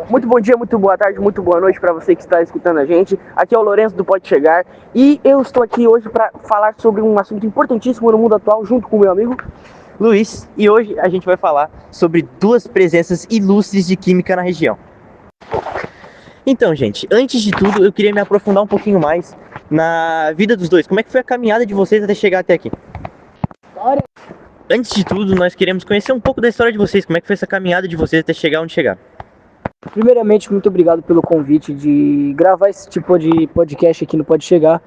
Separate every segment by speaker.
Speaker 1: Muito bom dia, muito boa tarde, muito boa noite para você que está escutando a gente. Aqui é o Lourenço do Pode Chegar e eu estou aqui hoje para falar sobre um assunto importantíssimo no mundo atual, junto com o meu amigo
Speaker 2: Luiz, e hoje a gente vai falar sobre duas presenças ilustres de química na região. Então, gente, antes de tudo, eu queria me aprofundar um pouquinho mais na vida dos dois. Como é que foi a caminhada de vocês até chegar até aqui? Antes de tudo, nós queremos conhecer um pouco da história de vocês. Como é que foi essa caminhada de vocês até chegar onde chegar?
Speaker 3: Primeiramente, muito obrigado pelo convite de gravar esse tipo de podcast aqui no Pode Chegar.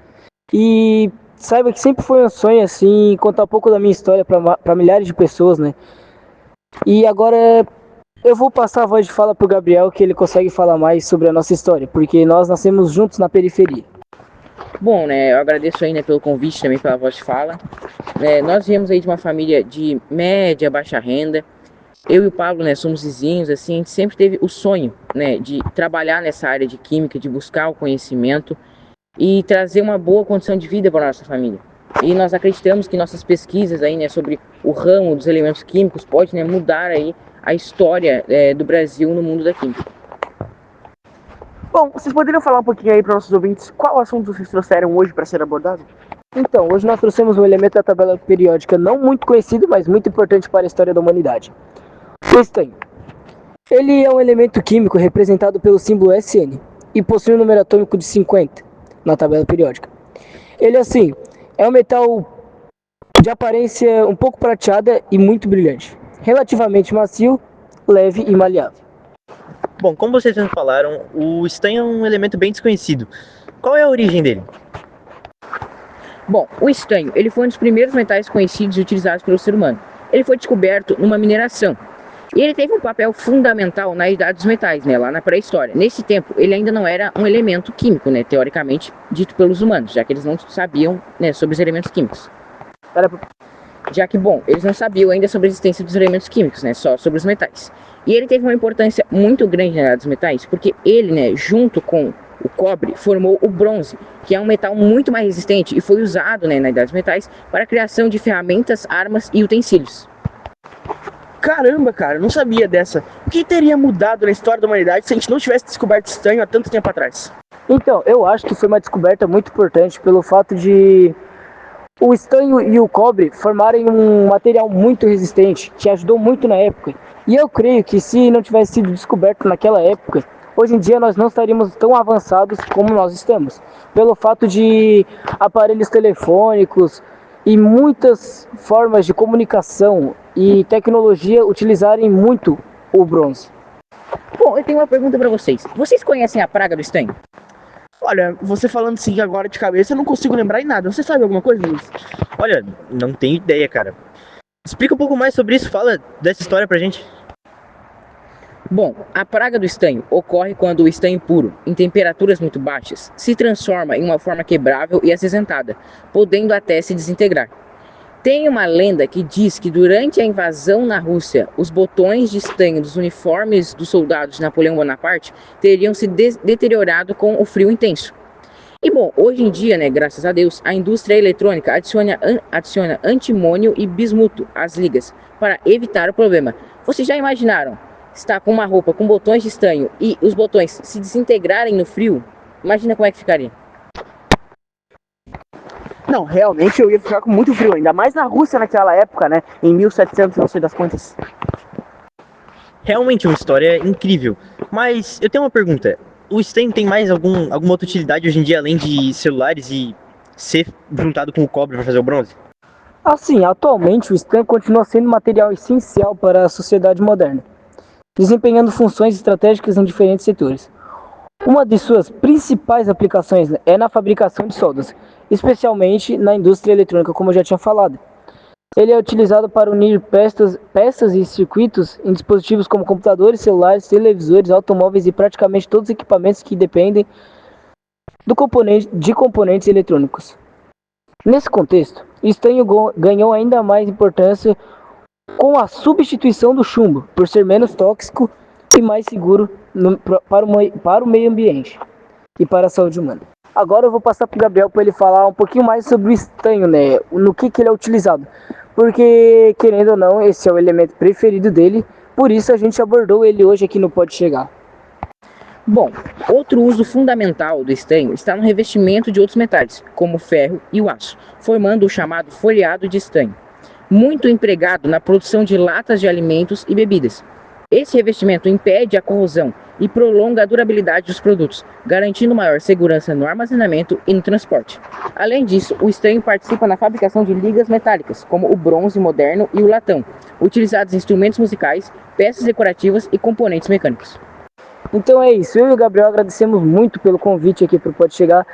Speaker 3: E saiba que sempre foi um sonho, assim, contar um pouco da minha história para milhares de pessoas, né? E agora eu vou passar a voz de fala pro Gabriel, que ele consegue falar mais sobre a nossa história, porque nós nascemos juntos na periferia.
Speaker 4: Bom, né, eu agradeço aí, né, pelo convite, também pela voz de fala. Nós viemos aí de uma família de média, baixa renda. Eu e o Pablo, né, somos vizinhos, assim, a gente sempre teve o sonho, né, de trabalhar nessa área de química, de buscar o conhecimento e trazer uma boa condição de vida para a nossa família. E nós acreditamos que nossas pesquisas aí, né, sobre o ramo dos elementos químicos pode, né, mudar aí a história do Brasil no mundo da química.
Speaker 1: Bom, vocês poderiam falar um pouquinho aí para nossos ouvintes qual assunto vocês trouxeram hoje para ser abordado?
Speaker 3: Então, hoje nós trouxemos um elemento da tabela periódica não muito conhecido, mas muito importante para a história da humanidade. O estanho. Ele é um elemento químico representado pelo símbolo SN e possui um número atômico de 50 na tabela periódica. Ele, assim, é um metal de aparência um pouco prateada e muito brilhante, relativamente macio, leve e maleável.
Speaker 2: Bom, como vocês já falaram, o estanho é um elemento bem desconhecido. Qual é a origem dele?
Speaker 4: Bom, o estanho, ele foi um dos primeiros metais conhecidos e utilizados pelo ser humano. Ele foi descoberto numa mineração. E ele teve um papel fundamental na idade dos metais, né, lá na pré-história. Nesse tempo, ele ainda não era um elemento químico, né, teoricamente dito pelos humanos, já que eles não sabiam, né, sobre os elementos químicos. Já que, bom, eles não sabiam ainda sobre a existência dos elementos químicos, né, só sobre os metais. E ele teve uma importância muito grande na idade dos metais, porque ele, né, junto com o cobre, formou o bronze, que é um metal muito mais resistente e foi usado, né, na idade dos metais para a criação de ferramentas, armas e utensílios.
Speaker 1: Caramba, cara, eu não sabia dessa. O que teria mudado na história da humanidade se a gente não tivesse descoberto estanho há tanto tempo atrás?
Speaker 3: Então, eu acho que foi uma descoberta muito importante pelo fato de o estanho e o cobre formarem um material muito resistente, que ajudou muito na época. E eu creio que se não tivesse sido descoberto naquela época, hoje em dia nós não estaríamos tão avançados como nós estamos. Pelo fato de aparelhos telefônicos e muitas formas de comunicação e tecnologia utilizarem muito o bronze.
Speaker 4: Bom, eu tenho uma pergunta para vocês. Vocês conhecem a praga do estanho?
Speaker 1: Olha, você falando assim agora de cabeça, eu não consigo lembrar em nada. Você sabe alguma coisa, Luiz?
Speaker 2: Olha, não tenho ideia, cara. Explica um pouco mais sobre isso, fala dessa história pra gente.
Speaker 4: Bom, a praga do estanho ocorre quando o estanho puro, em temperaturas muito baixas, se transforma em uma forma quebrável e acinzentada, podendo até se desintegrar. Tem uma lenda que diz que durante a invasão na Rússia, os botões de estanho dos uniformes dos soldados de Napoleão Bonaparte teriam se deteriorado com o frio intenso. E bom, hoje em dia, né, graças a Deus, a indústria eletrônica adiciona antimônio e bismuto às ligas para evitar o problema. Vocês já imaginaram estar com uma roupa com botões de estanho e os botões se desintegrarem no frio? Imagina como é que ficaria.
Speaker 1: Não, realmente eu ia ficar com muito frio, ainda mais na Rússia naquela época, né? Em 1700, não sei das quantas.
Speaker 2: Realmente uma história incrível. Mas eu tenho uma pergunta. O estanho tem mais alguma outra utilidade hoje em dia, além de celulares e ser juntado com o cobre para fazer o bronze?
Speaker 3: Assim, atualmente o estanho continua sendo um material essencial para a sociedade moderna, desempenhando funções estratégicas em diferentes setores. Uma de suas principais aplicações é na fabricação de soldas, especialmente na indústria eletrônica, como eu já tinha falado. Ele é utilizado para unir peças e circuitos em dispositivos como computadores, celulares, televisores, automóveis e praticamente todos os equipamentos que dependem de componentes eletrônicos. Nesse contexto, o estanho ganhou ainda mais importância com a substituição do chumbo, por ser menos tóxico e mais seguro para o meio ambiente e para a saúde humana. Agora eu vou passar para o Gabriel para ele falar um pouquinho mais sobre o estanho, né? No que ele é utilizado. Porque, querendo ou não, esse é o elemento preferido dele. Por isso a gente abordou ele hoje aqui no Pode Chegar.
Speaker 4: Bom, outro uso fundamental do estanho está no revestimento de outros metais, como o ferro e o aço, formando o chamado folheado de estanho, muito empregado na produção de latas de alimentos e bebidas. Esse revestimento impede a corrosão e prolonga a durabilidade dos produtos, garantindo maior segurança no armazenamento e no transporte. Além disso, o estanho participa na fabricação de ligas metálicas, como o bronze moderno e o latão, utilizados em instrumentos musicais, peças decorativas e componentes mecânicos.
Speaker 3: Então é isso, eu e o Gabriel agradecemos muito pelo convite aqui para o Pode Chegar.